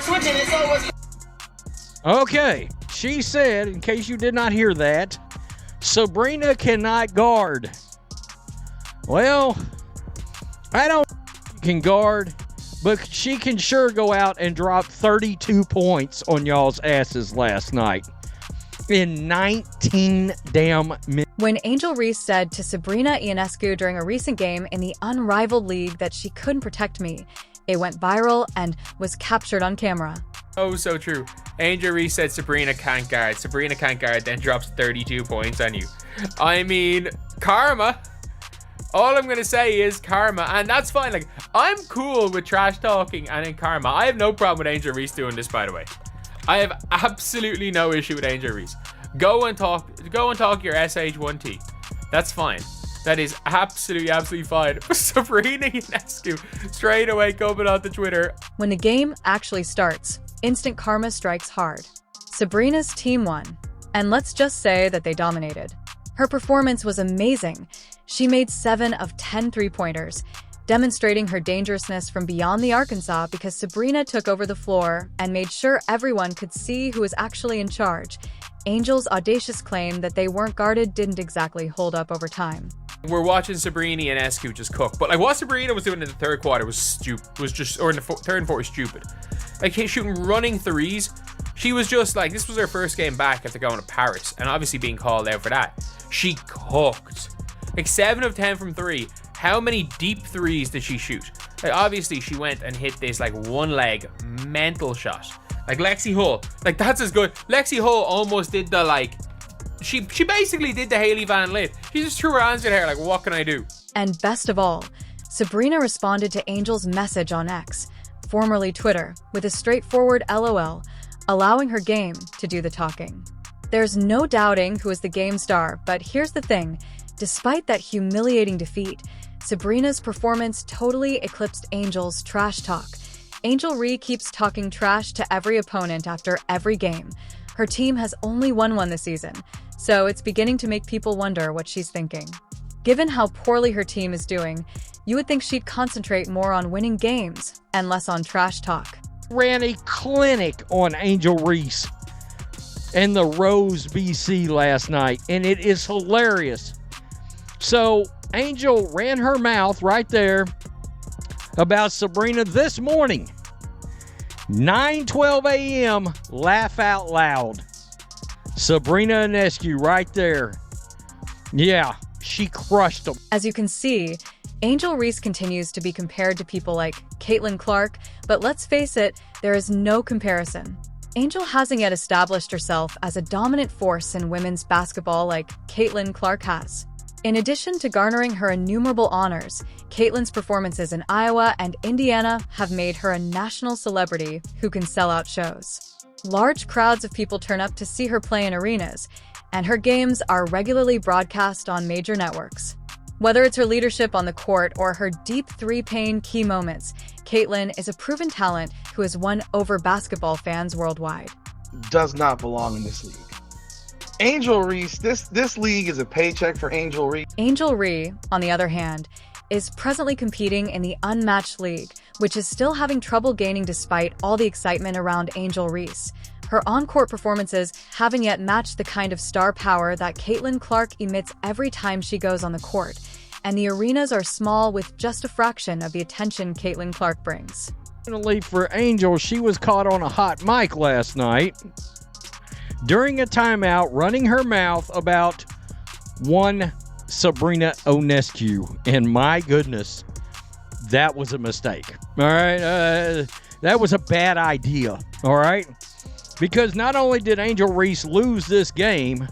switching it, so it's... Okay, she said, in case you did not hear that, Sabrina cannot guard. Well, I don't can guard, but she can sure go out and drop 32 points on y'all's asses last night in 19 damn minutes. When Angel Reese said to Sabrina Ionescu during a recent game in the Unrivaled League that she couldn't protect me, it went viral and was captured on camera. Oh, so true. Angel Reese said Sabrina can't guard. Sabrina can't guard, then drops 32 points on you. I mean, karma. All I'm going to say is karma, and that's fine. Like, I'm cool with trash talking and in karma. I have no problem with Angel Reese doing this, by the way. I have absolutely no issue with Angel Reese. Go and talk your SH1T. That's fine. That is absolutely fine. Sabrina Ionescu straight away coming onto Twitter. When the game actually starts, instant karma strikes hard. Sabrina's team won, and let's just say that they dominated. Her performance was amazing. She made 7 of 10 three-pointers, demonstrating her dangerousness from beyond the Arkansas because Sabrina took over the floor and made sure everyone could see who was actually in charge. Angel's audacious claim that they weren't guarded didn't exactly hold up over time. We're watching Sabrina Ionescu just cook, but like what Sabrina was doing in the third quarter was stupid. Or in the third and fourth was stupid. Like shooting running threes, she was just like, this was her first game back after going to Paris, and obviously being called out for that. She cooked. Like 7 of 10 from 3. How many deep threes did she shoot? Like obviously she went and hit this like one leg mental shot. Like Lexi Hull, like that's as good. Lexi Hull almost did the like. She basically did the Hailey Van Lith. She just threw her hands in her like, what can I do? And best of all, Sabrina responded to Angel's message on X, formerly Twitter, with a straightforward LOL, allowing her game to do the talking. There's no doubting who is the game star, but here's the thing. Despite that humiliating defeat, Sabrina's performance totally eclipsed Angel's trash talk. Angel Reese keeps talking trash to every opponent after every game. Her team has only won one this season, so it's beginning to make people wonder what she's thinking. Given how poorly her team is doing, you would think she'd concentrate more on winning games and less on trash talk. Ran a clinic on Angel Reese in the Rose, BC last night, and it is hilarious. So Angel ran her mouth right there about Sabrina this morning. 9:12 a.m. Laugh out loud. Sabrina Ionescu right there. Yeah, she crushed them. As you can see, Angel Reese continues to be compared to people like Caitlin Clark, but let's face it, there is no comparison. Angel hasn't yet established herself as a dominant force in women's basketball like Caitlin Clark has. In addition to garnering her innumerable honors, Caitlin's performances in Iowa and Indiana have made her a national celebrity who can sell out shows. Large crowds of people turn up to see her play in arenas, and her games are regularly broadcast on major networks. Whether it's her leadership on the court or her deep three-pane key moments, Caitlin is a proven talent who has won over basketball fans worldwide. Does not belong in this league. Angel Reese, this league is a paycheck for Angel Reese. Angel Reese, on the other hand, is presently competing in the Unmatched League, which is still having trouble gaining despite all the excitement around Angel Reese. Her on-court performances haven't yet matched the kind of star power that Caitlin Clark emits every time she goes on the court, and the arenas are small with just a fraction of the attention Caitlin Clark brings. Fortunately for Angel, she was caught on a hot mic last night during a timeout running her mouth about one Sabrina Ionescu, and my goodness, that was a mistake. All right, that was a bad idea. All right, because not only did Angel Reese lose this game,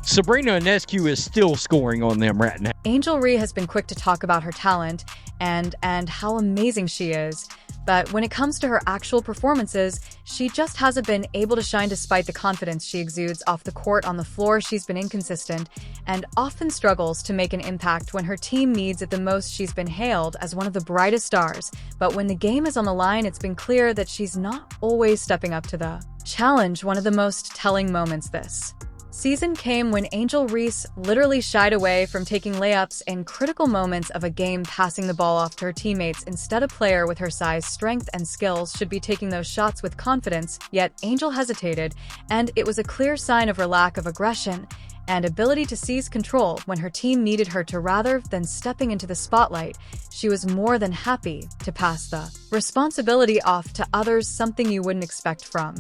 Sabrina Ionescu is still scoring on them right now. Angel Reese has been quick to talk about her talent and how amazing she is, but when it comes to her actual performances, she just hasn't been able to shine despite the confidence she exudes off the court. On the floor, she's been inconsistent and often struggles to make an impact when her team needs it the most. She's been hailed as one of the brightest stars, but when the game is on the line, it's been clear that she's not always stepping up to the challenge. One of the most telling moments this season came when Angel Reese literally shied away from taking layups in critical moments of a game, passing the ball off to her teammates. Instead, a player with her size, strength, and skills should be taking those shots with confidence, yet Angel hesitated, and it was a clear sign of her lack of aggression and ability to seize control when her team needed her to. Rather than stepping into the spotlight, she was more than happy to pass the responsibility off to others, something you wouldn't expect from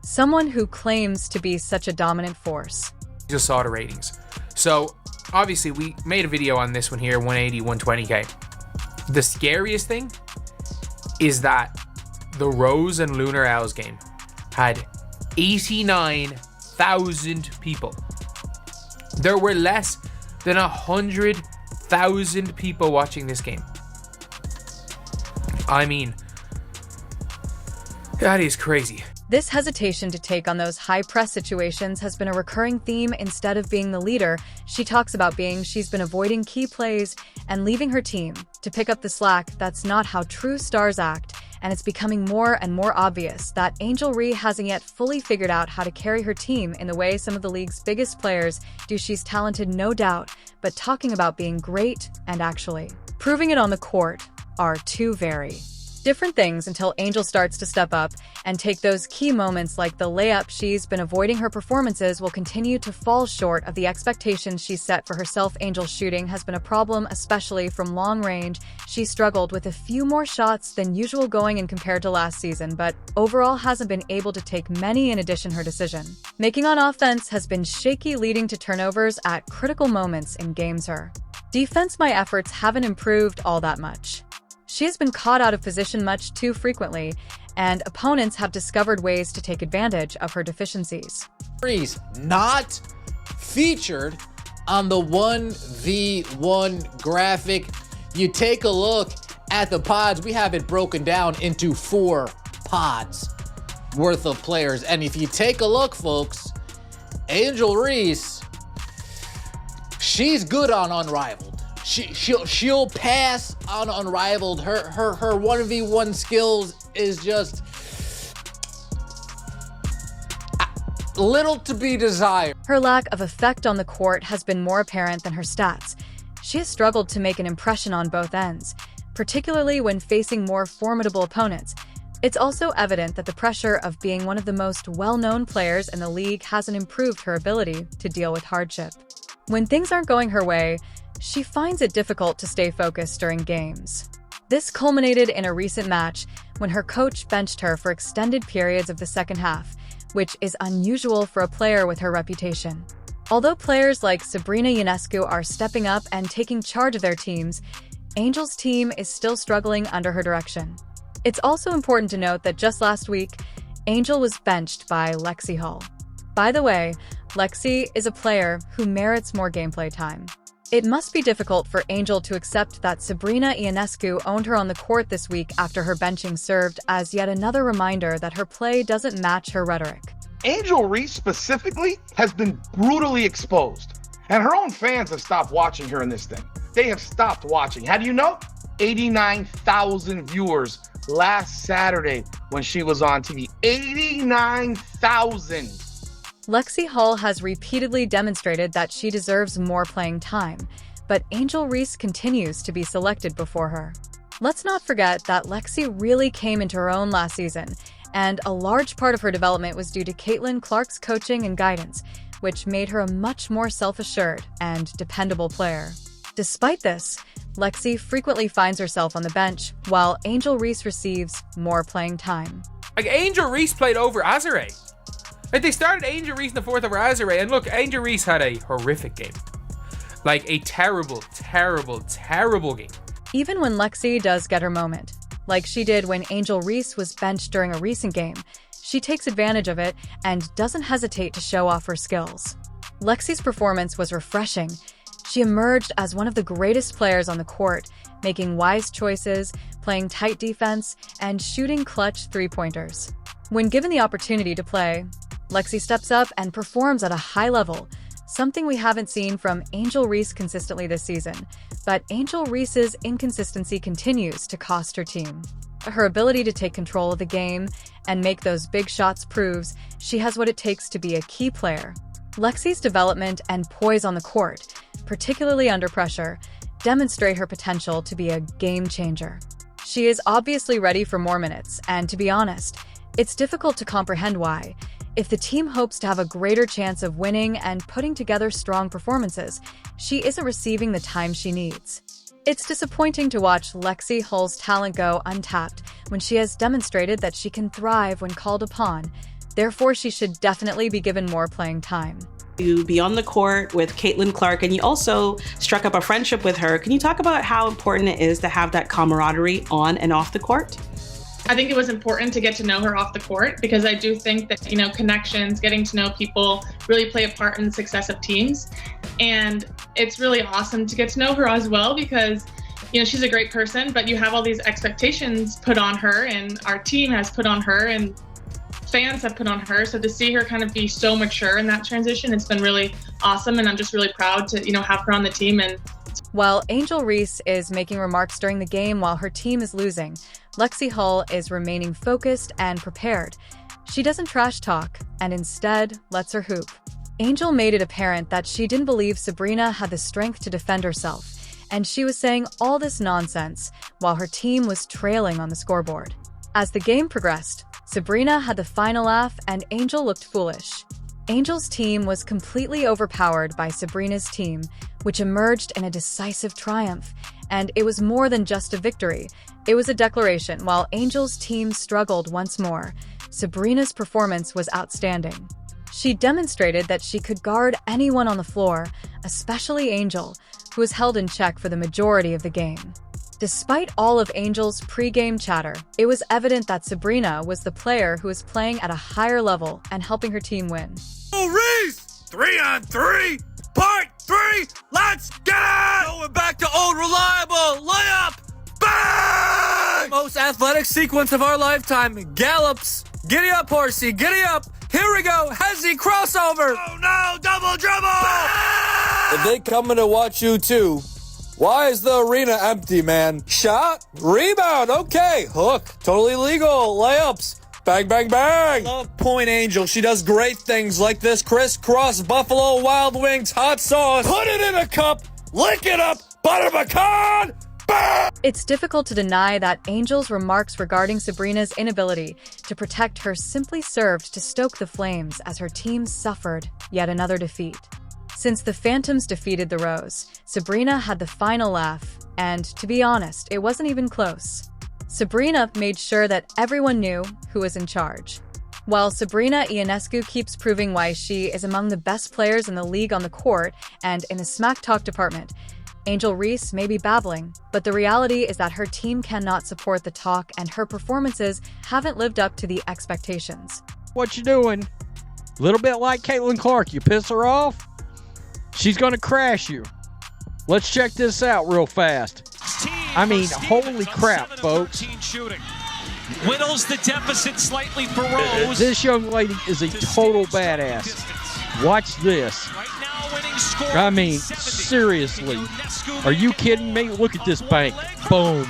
someone who claims to be such a dominant force. Just saw the ratings. So obviously we made a video on this one here, 180, 120K. The scariest thing is that the Rose and Lunar Owls game had 89,000 people. There were less than 100,000 people watching this game. I mean, that is crazy. This hesitation to take on those high-press situations has been a recurring theme. Instead of being the leader, she's been avoiding key plays and leaving her team to pick up the slack. That's not how true stars act, and it's becoming more and more obvious that Angel Reese hasn't yet fully figured out how to carry her team in the way some of the league's biggest players do. She's talented, no doubt, but talking about being great and actually proving it on the court are two very different things until Angel starts to step up and take those key moments like the layup. She's been avoiding. Her performances will continue to fall short of the expectations she set for herself. Angel's shooting has been a problem, especially from long range. She struggled with a few more shots than usual going in compared to last season, but overall hasn't been able to take many. In addition, her decision making on offense has been shaky, leading to turnovers at critical moments in games. Her defense, my efforts haven't improved all that much. She has been caught out of position much too frequently, and opponents have discovered ways to take advantage of her deficiencies. Reese not featured on the 1v1 graphic. You take a look at the pods, we have it broken down into 4 pods worth of players. And if you take a look, folks, Angel Reese, she's good on Unrivaled. She'll pass on Unrivaled. Her 1v1 skills is just little to be desired. Her lack of effect on the court has been more apparent than her stats. She has struggled to make an impression on both ends, particularly when facing more formidable opponents. It's also evident that the pressure of being one of the most well-known players in the league hasn't improved her ability to deal with hardship. When things aren't going her way, she finds it difficult to stay focused during games. This culminated in a recent match when her coach benched her for extended periods of the second half, which is unusual for a player with her reputation. Although players like Sabrina Ionescu are stepping up and taking charge of their teams, Angel's team is still struggling under her direction. It's also important to note that just last week, Angel was benched by Lexi Hall. By the way, Lexi is a player who merits more gameplay time. It must be difficult for Angel to accept that Sabrina Ionescu owned her on the court this week after her benching served as yet another reminder that her play doesn't match her rhetoric. Angel Reese specifically has been brutally exposed, and her own fans have stopped watching her in this thing. They have stopped watching. How do you know? 89,000 viewers last Saturday when she was on TV. 89,000. Lexi Hall has repeatedly demonstrated that she deserves more playing time, but Angel Reese continues to be selected before her. Let's not forget that Lexi really came into her own last season, and a large part of her development was due to Caitlin Clark's coaching and guidance, which made her a much more self-assured and dependable player. Despite this, Lexi frequently finds herself on the bench, while Angel Reese receives more playing time. Like, Angel Reese played over Azare. Like, they started Angel Reese in the fourth over Azare, and look, Angel Reese had a horrific game. Like, a terrible, terrible, terrible game. Even when Lexi does get her moment, like she did when Angel Reese was benched during a recent game, she takes advantage of it and doesn't hesitate to show off her skills. Lexi's performance was refreshing. She emerged as one of the greatest players on the court, making wise choices, playing tight defense, and shooting clutch three-pointers. When given the opportunity to play, Lexi steps up and performs at a high level, something we haven't seen from Angel Reese consistently this season. But Angel Reese's inconsistency continues to cost her team. Her ability to take control of the game and make those big shots proves she has what it takes to be a key player. Lexi's development and poise on the court, particularly under pressure, demonstrate her potential to be a game changer. She is obviously ready for more minutes, and to be honest, it's difficult to comprehend why. If the team hopes to have a greater chance of winning and putting together strong performances, she isn't receiving the time she needs. It's disappointing to watch Lexi Hull's talent go untapped when she has demonstrated that she can thrive when called upon. Therefore, she should definitely be given more playing time. You be on the court with Caitlin Clark, and you also struck up a friendship with her. Can you talk about how important it is to have that camaraderie on and off the court? I think it was important to get to know her off the court because I do think that, connections, getting to know people really play a part in the success of teams. And it's really awesome to get to know her as well because, she's a great person, but you have all these expectations put on her and our team has put on her and fans have put on her. So to see her kind of be so mature in that transition, it's been really awesome. And I'm just really proud to, have her on the team. And while Angel Reese is making remarks during the game while her team is losing, Lexi Hull is remaining focused and prepared. She doesn't trash talk and instead lets her hoop. Angel made it apparent that she didn't believe Sabrina had the strength to defend herself, and she was saying all this nonsense while her team was trailing on the scoreboard. As the game progressed, Sabrina had the final laugh and Angel looked foolish. Angel's team was completely overpowered by Sabrina's team, which emerged in a decisive triumph. And it was more than just a victory. It was a declaration. While Angel's team struggled once more, Sabrina's performance was outstanding. She demonstrated that she could guard anyone on the floor, especially Angel, who was held in check for the majority of the game. Despite all of Angel's pre-game chatter, it was evident that Sabrina was the player who was playing at a higher level and helping her team win. Reese! 3-on-3! Part 3! Let's get it! Going back to old reliable layup! Bang! Most athletic sequence of our lifetime. Gallops. Giddy up, horsey. Giddy up. Here we go. Hezzy crossover. Oh no, double dribble! Bang! If they coming to watch you too, why is the arena empty, man? Shot, rebound, okay. Hook, totally legal. Layups. Bang, bang, bang! Love Point Angel. She does great things like this crisscross Buffalo Wild Wings hot sauce. Put it in a cup, lick it up, butter pecan, bang! It's difficult to deny that Angel's remarks regarding Sabrina's inability to protect her simply served to stoke the flames as her team suffered yet another defeat. Since the Phantoms defeated the Rose, Sabrina had the final laugh, and to be honest, it wasn't even close. Sabrina made sure that everyone knew who was in charge. While Sabrina Ionescu keeps proving why she is among the best players in the league on the court and in the smack talk department, Angel Reese may be babbling, but the reality is that her team cannot support the talk and her performances haven't lived up to the expectations. What you doing? Little bit like Caitlin Clark. You piss her off, she's going to crash you. Let's check this out real fast. I mean, holy crap, folks. Whittles the deficit slightly for Rose. This young lady is a total badass. Watch this. I mean, seriously. Are you kidding me? Look at this bank. Boom.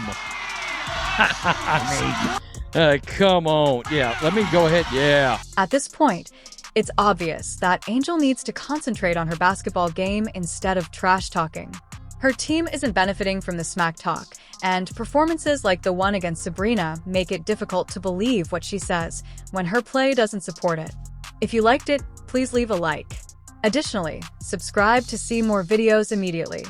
Come on. Yeah, let me go ahead. Yeah. At this point, it's obvious that Angel needs to concentrate on her basketball game instead of trash talking. Her team isn't benefiting from the smack talk, and performances like the one against Sabrina make it difficult to believe what she says when her play doesn't support it. If you liked it, please leave a like. Additionally, subscribe to see more videos immediately.